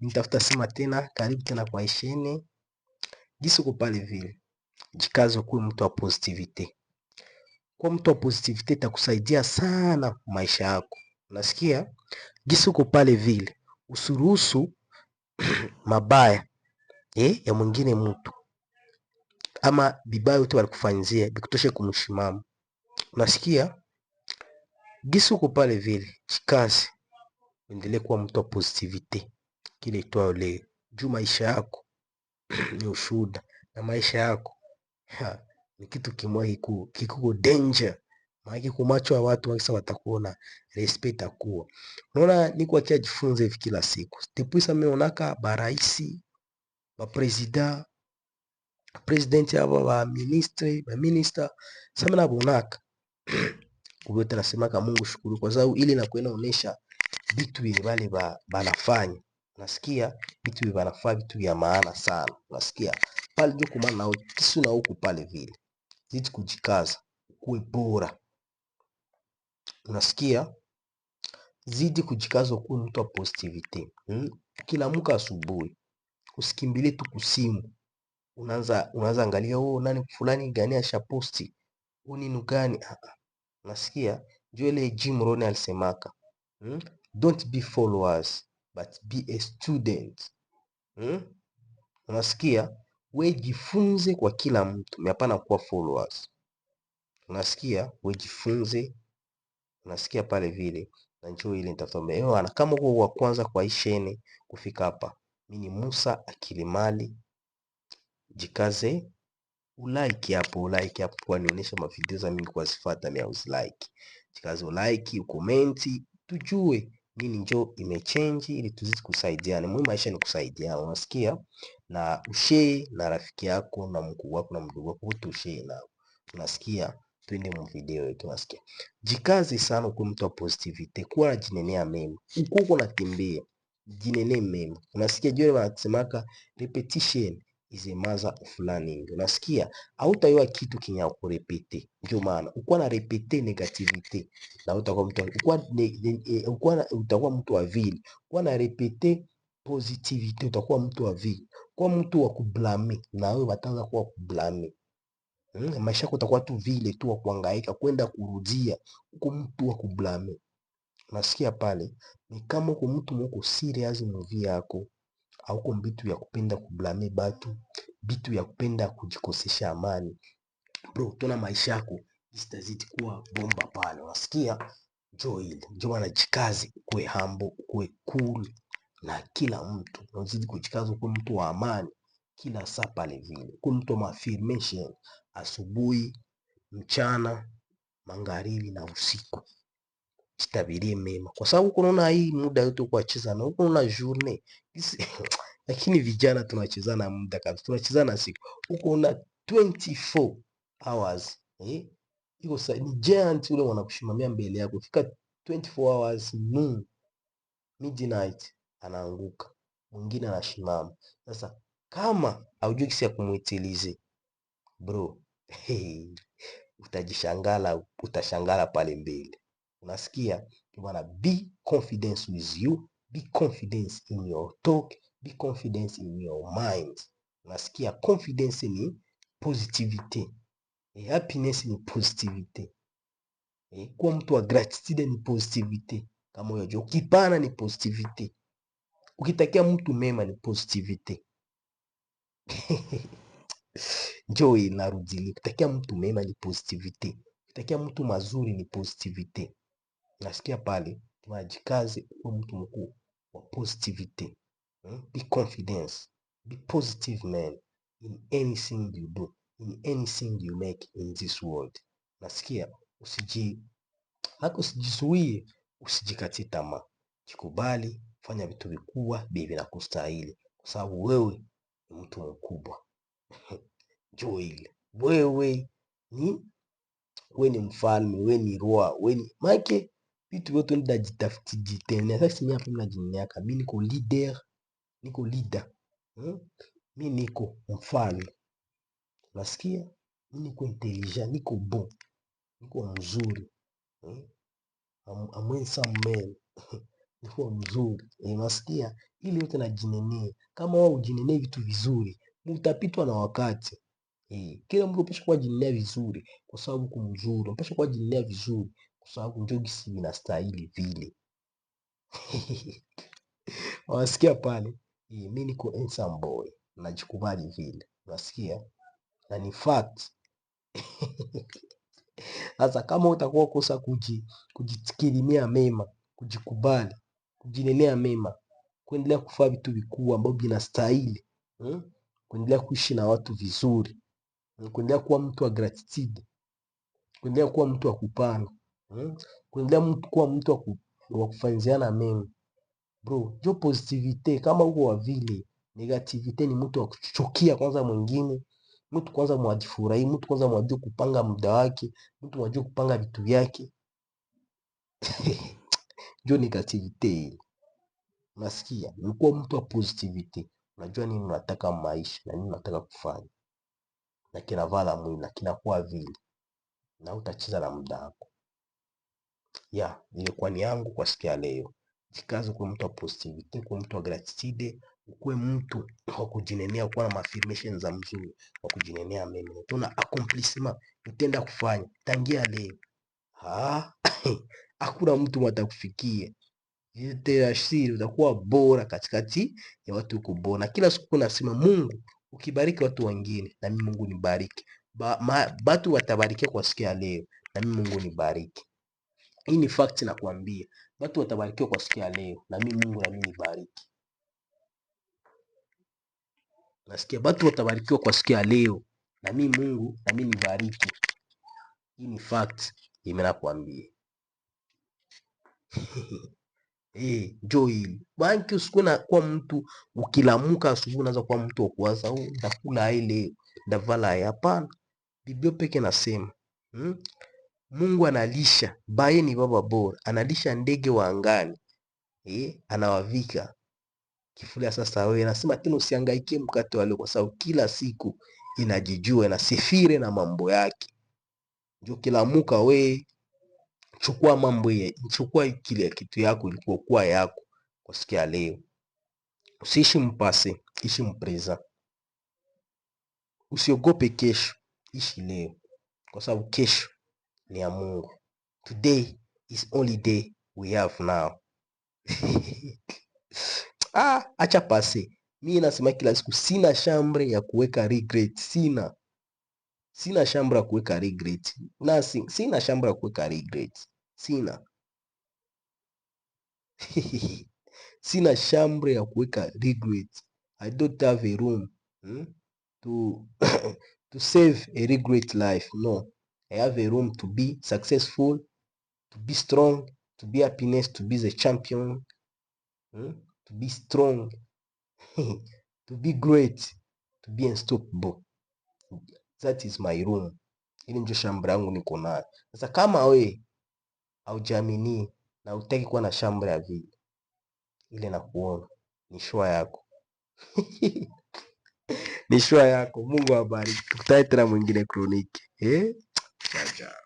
Nitafuta sema tena, karibu tena kwa ishene. Gisi uko pale vile. Jikaze kuwa mtu wa positivity. Kwa mtu wa positivity itakusaidia sana maisha yako. Unasikia? Gisi uko pale vile. Usiruhusu mabaya ya mwingine mtu. Ama bibaya yote walikufanyia bikutoshe kumshimama. Unasikia? Gisi uko pale vile. Jikaze. Endelee kuwa mtu wa positivity. Kile itwao leo. Juu maisha yako ni ushuhuda, na maisha yako ni kitu kimoja kikuko danger. Maana kwa macho ya watu wakisa watakuona, respect itakuwa. Unaona niko akia jifunze hivi kila siku. Depuis mimi naonaka baraisi, ba president hapa, ba minister, sasa naonaka kubote nasemaka Mungu shukuru kwa sababu ili na kuonesha vitu vile wale banafanya. Unasikia vitu vile banafanya vitu vya maana sana. Unasikia pale juu kumana na kisu na huku pale vile. Zidi kujikaza, ukuwe bora. Unasikia? Zidi kujikaza ukuwe mtu wa positivity. Ukiamka asubuhi, usikimbilie tu kusimu. Unaanza angalia nani fulani gani ashaposti. Nini gani? Unasikia? Ndio ile Jim Rohn alisemaka. Don't be followers but be a student. Unasikia? We jifunze kwa kila mtu, hapana kuwa followers. Unasikia? We jifunze. Unasikia pale vile. Na njoo ile nitatomea. Kama uko wa kwanza kwa ishene kufika hapa, mimi ni Musa Akilimali. Jikaze, ulike hapo kwa nionyesha mavideo za mimi kwa sifuata mimi usilike. Jikaze ulike, ukomenti, tujue nini njoo imechange ili tuzidi kusaidiana. Muhimu maisha ni kusaidiana. Unasikia? Na ushare na rafiki yako na mkuu wako na mdogo wako ushare nao. Unasikia? Twende mu video yetu. Unasikia? Jikaze sana kwa mtu wa positivity. Kuwa na jinenea mema. Uko unatembea, jinenea mema. Unasikia jole wanasemaka repetition is a mother of learning. Unasikia? Hautayua kitu kinya kurepete. Ndio maana uko na repete negativity na utakuwa mtu utakuwa mtu wa vile. Uko na repete positivity utakuwa mtu wa vile. Kwa mtu wa kublame na wewe wataanza kuwa kublame. Maisha yako utakuwa tu vile tu wa kuhangaika kwenda kurudia. Uko mtu wa kublame. Unasikia pale? Ni kama uko mtu mko serious movie yako. Hauko mbitu ya kupenda kublame batu, bitu ya kupenda kujikosesha amani. Bro, tuna maisha yako istazidi kuwa bomba pale. Unasikia? Njoo ile. Njoo anajikazi kuwe humble, kuwe cool na kila mtu. Unazidi kujikaza kuwe mtu wa amani kila saa pale vile. Kuwe mtu wa affirmation asubuhi, mchana, magharibi na usiku. Jitabirie mema. Kwa sababu unaona hii muda yote kwa cheza na uko una journée. Lakini vijana tunacheza na muda kabisa. Tunacheza na siku. Uko una 24 hours. Iko sasa ni giant ule wanakushimamia mbele yako. Fika 24 hours noon midnight anaanguka. Mwingine anashimama. Sasa kama haujui kisi ya kumuitilize bro, utashangala pale mbele. Unasikia? Bwana, be confidence with you, be confidence in your talk, be confidence in your mind. Unasikia? Confidence ni positivity. Happiness ni positivity. Kuwa mtu wa gratitude ni positivity. Kama unajua ukipana ni positivity. Ukitakia mtu mema ni positivity. Njoo inarudili. Ukitakia mtu mema ni positivity. Ukitakia mtu mazuri ni positivity. Nasikia pale, tunajikaze kwa mtu mkuu wa positivity. Be confidence. Be positive man in anything you do, in anything you make in this world. Nasikia usijizuie, usijikatie tamaa. Jikubali, fanya vitu vikubwa bibi na kustahili. Kwa sababu wewe ni mtu mkubwa. Njoo ile. Wewe ni mfalme, wewe ni roa, wewe ni make vitu vyote ndio jitafuti jitene. Sasa mimi hapa mnajinyaka. Mimi niko leader. Mimi niko mfalme. Nasikia? Mimi niko intelligent, niko bon, niko mzuri. I'm handsome man. ni kuwa mzuri. Unasikia? Ili yote najinenea. Kama wewe ujinenee vitu vizuri, utapitwa na wakati. Kila mtu unapaswa kuwa jinenea vizuri kwa sababu uko mzuri. Unapaswa kuwa jinenea vizuri kwa sababu ndio gisi inastahili vile. Unasikia pale? Mimi niko handsome boy. Najikubali vile. Unasikia? Na ni fact. Sasa kama utakuwa kosa kujitikirimia mema, kujikubali, kujinenea mema, kuendelea kufanya vitu vikubwa ambavyo vinastahili, kuendelea kuishi na watu vizuri, kuendelea kuwa mtu wa gratitude, kuendelea kuwa mtu wa kupana, kuendelea kuwa mtu wa kufanyiziana mema. Bro, jo positivite kama uko wa vile, negativite ni mtu wa kuchukia kwanza mwingine, mtu kwanza mwajifurahi, mtu kwanza mwajua kupanga muda wake, mtu mwajua kupanga vitu vyake. Jo negativite. Unasikia? Nikuwa mtu wa positivity. Unajua nini unataka maisha na nini unataka kufanya. Na kinavala mwili na kinakuwa vile. Na utacheza na muda wako. Ilikuwa ni yangu kwa siku ya leo. Jikaze kuwa mtu wa positivity, kuwa mtu wa gratitude, ukuwe mtu wa kujinenea, kuwa na affirmation za mzuri, wa kujinenea mema. Utaona accomplishment utaenda kufanya tangia leo. Hakuna mtu atakufikia. Asiri utakuwa bora katikati ya watu uko bora. Kila siku nasema Mungu ukibariki watu wengine na mimi Mungu nibariki. Batu watabarikia kwa siku ya leo na mimi Mungu nibariki. Hii ni fact nakwambia. Batu watabarikiwa kwa siku ya leo na mimi Mungu na mimi nibariki. Nasikia batu watabarikiwa kwa siku ya leo na mimi Mungu na mimi nibariki. Hii ni fact nakwambia. Joy banki usikuwe na kuwa mtu ukilamuka asubuhi unaanza kuwa mtu wa kuwaza ndakula ile ndavala. Hapana, Biblia peke nasema Mungu analisha, baye ni baba bora, analisha ndege wa angani, anawavika kifuli. Sasa wewe nasema tena usihangaike mkate wa leo kwa sababu kila siku inajijua inasifire na mambo yake. Ndio kilamuka we chukua mambo ye, chukua kile kitu yako ilikuwa yako kwa siku ya leo. Usiishi mpase, ishi mpreza. Usiogope kesho, ishi leo kwa sababu kesho ni ya Mungu. Today is only day we have now. Acha pase. Mimi nasema kila siku sina shambre ya kuweka regret, sina shambre ya kuweka regret. Sina shambre ya kuweka regret. Sina shambre ya kuweka regret. I don't have a room to save a regret life. No, I have a room to be successful, to be strong, to be happiness, to be the champion, to be strong, to be great, to be unstoppable. That is my room. Ili ndio shambre yangu niko nayo. Sasa kama we haujiamini na hutaki kuwa na shambre ya vile, ile nakuona ni shwa yako. Ni shwa yako. Mungu awabariki. Tukutane tena mwingine kroniki. Acha.